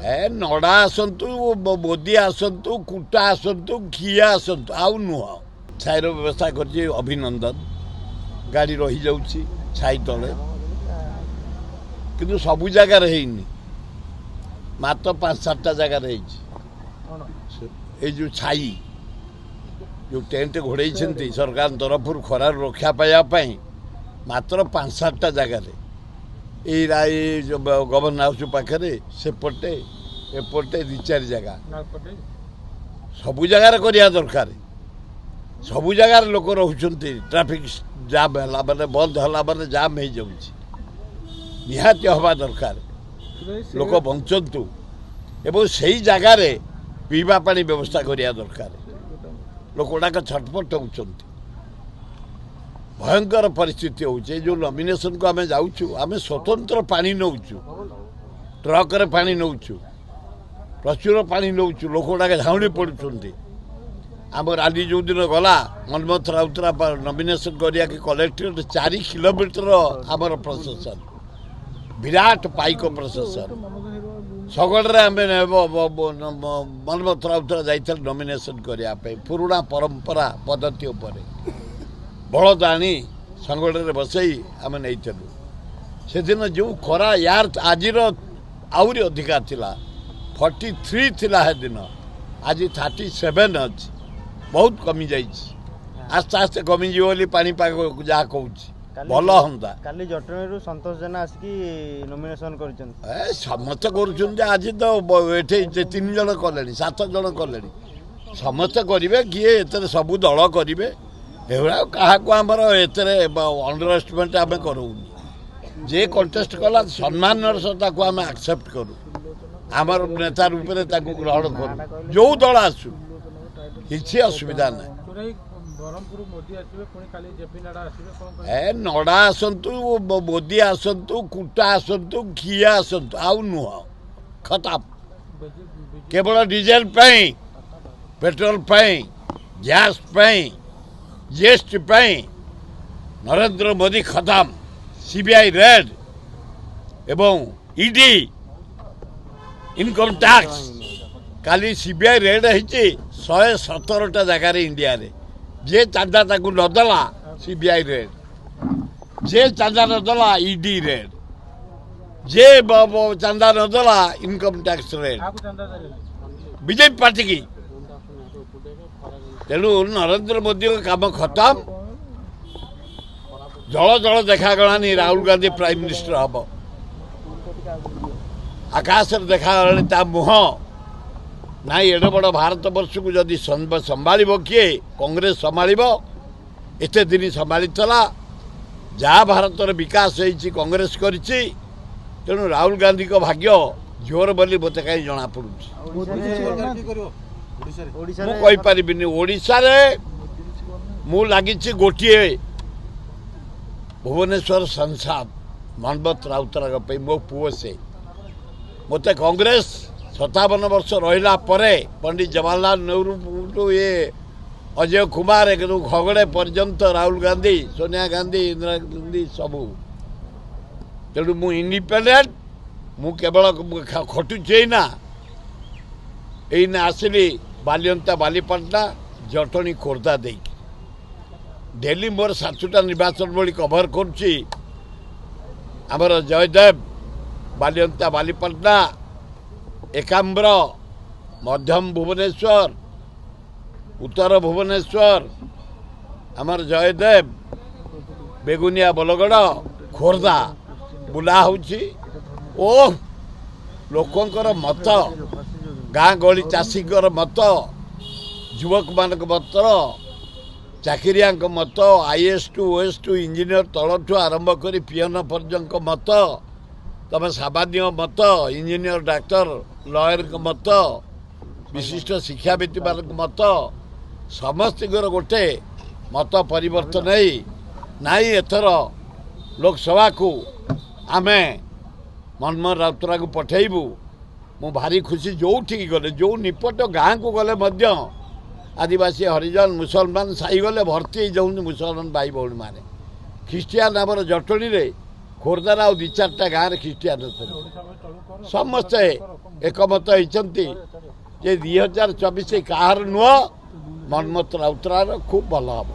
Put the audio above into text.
ए नड़ा आसतु मोदी आसतु कुटा आसतु किए आसतु आउ नुह छाईर व्यवस्था कर अभिनंदन गाड़ी रही जाऊँगी छाई तले किंतु सबु जगार है मात्र 5-7टा जगार जो छाई जो टेंट घोड़े सरकार तरफ खरार रक्षा पाइबापी मात्र 5-7टा जगार ये जो गवर्नर हाउस पाखे सेपटे एपटे 2-4 जगह सबु जगार करवा दरकार सबु जगार लोक रोच ट्राफिक जाम है मैंने बंद है मैंने जाम हो जाऊँगी निहाती हवा दरकार लोक बंचतु एवं से जगार पीवा पानी व्यवस्था करवा दरकार लोक गुड़ाक छटपट होती भयंकर परिस्थिति होचे जो नॉमिनेशन को आमे जाऊँ आमे स्वतंत्र पानी नौचु ट्रक रे पानी नौचु प्रचुर पानी नौचु लोक गुड़ाक झाउणी पड़ुंट आम राली जो दिन गला मनमथ राउतरा नॉमिनेशन करिया कि कलेक्ट्रेट 4 किलोमीटर आमर प्रशासन विराट पाइक प्रशासन सगड़े आम मनमथ राउतरा जाइए नॉमिनेशन करने पुराणा परंपरा पद्धति उपर बलद आनी संगठन बसई आम नहीं से दिन जो खरा यार आज आहरी अधिका थिला 43 थिला है दिन आज 37 अच्छी बहुत कमी जाइए आस्ते आस्ते कमी बोली पानीपाग जहाँ कहूँ भल हम काली जटणी संतोष जेना आसिकी नॉमिनेशन कर समस्ते कर आज तो ये 3 जन कले 7 जन कले समस्ते करेंगे किए एत सबू दल करेंगे एगुड़ा क्या आमर अंडर एस्टिमेट आम करूँ जे कंटेस्ट कला सम्मान सहित आम एक्सेप्ट करूँ आमर नेता रूप में ग्रहण करूँ जो दल आसू किसी असुविधा ना ए नड़ा आसतु मोदी आसतु कुटा आसतु किए आसतु आउ नुह खताब केवल diesel petrol gas GST Narendra Modi खत्म सीबीआई रेड एवं ईडी इनकम टैक्स काली सीबीआई रेड है 117टा जगार इंडिया रे जे चांदा ताकू नदेला सीबीआई रेड जे चांदा नदेला ईडी रेड जे चांदा नदेला income tax raid BJP party की तेणु नरेंद्र मोदी का काम खत्म जल जल देखागलानी राहुल गांधी प्राइम मिनिस्टर हम आकाश देखा मुह ना एड बड़ भारत वर्ष को जदि संभाल किए कांग्रेस संभाल एत दिन संभाला जहाँ भारत विकास होती कांग्रेस कर तेणु राहुल गांधी को भाग्य जोर बोली मत कहीं जना पड़ू मुझे ओडिशा मु लगी गोटे भुवनेश्वर संसद मनमथ राउतराई मो पुओ से मत कांग्रेस 57 वर्ष रहा पंडित जवाहरलाल नेहरू ये अजय कुमार एक खगड़े पर्यंत राहुल गांधी सोनिया गांधी इंदिरा गांधी सबू तेणु मु इंडिपेंडेंट मु केवल खटुचे ना आसली बालियंता बालीपाटना जटणी खोर्धा दे डेली मोर 7टा निर्वाचन बड़ी कभर करुच्ची आमर जयदेव बालियंता बालीपाटना एकाम्र मध्यम भुवनेश्वर उत्तर भुवनेश्वर आमर जयदेव बेगुनिया बलगड़ खोर्धा बुला होची ओ लोकंकर मत गाँ गली चाषी मत युवक मान मत चाकरिया मत IAS to OS to engineer तलठू आरंभ कर पीएन पर्यंत मत तब सामान्य मत इंजीनियर डाक्तर लयर मत विशिष्ट शिक्षाविद मान मत समस्त गोटे मत परिवर्तन नहीं एथर लोकसभा को आमे मनमोहन राउतराय को पठेबू मु भारी खुशी जो गले जो निपट गाँ को गले मध्य आदिवासी हरिजन मुसलमान साई गले भर्ती जाऊँ मुसलमान भाई भौणी मैंने ख्रीस्टियान आमर जटणी रे ଖୋର୍ଦ୍ଧାର ଆଉ 2-4ଟା ଗାଁରେ ଖ୍ରୀଷ୍ଟିଆନ ଅଛନ୍ତି ସମସ୍ତେ ଏକମତ ହେଇଛନ୍ତି ଯେ 2024 କାହାର ନୁହଁ ମନ୍ମଥ ରାଉତରାୟର ଖୁବ୍ ଭଲ ହେବ।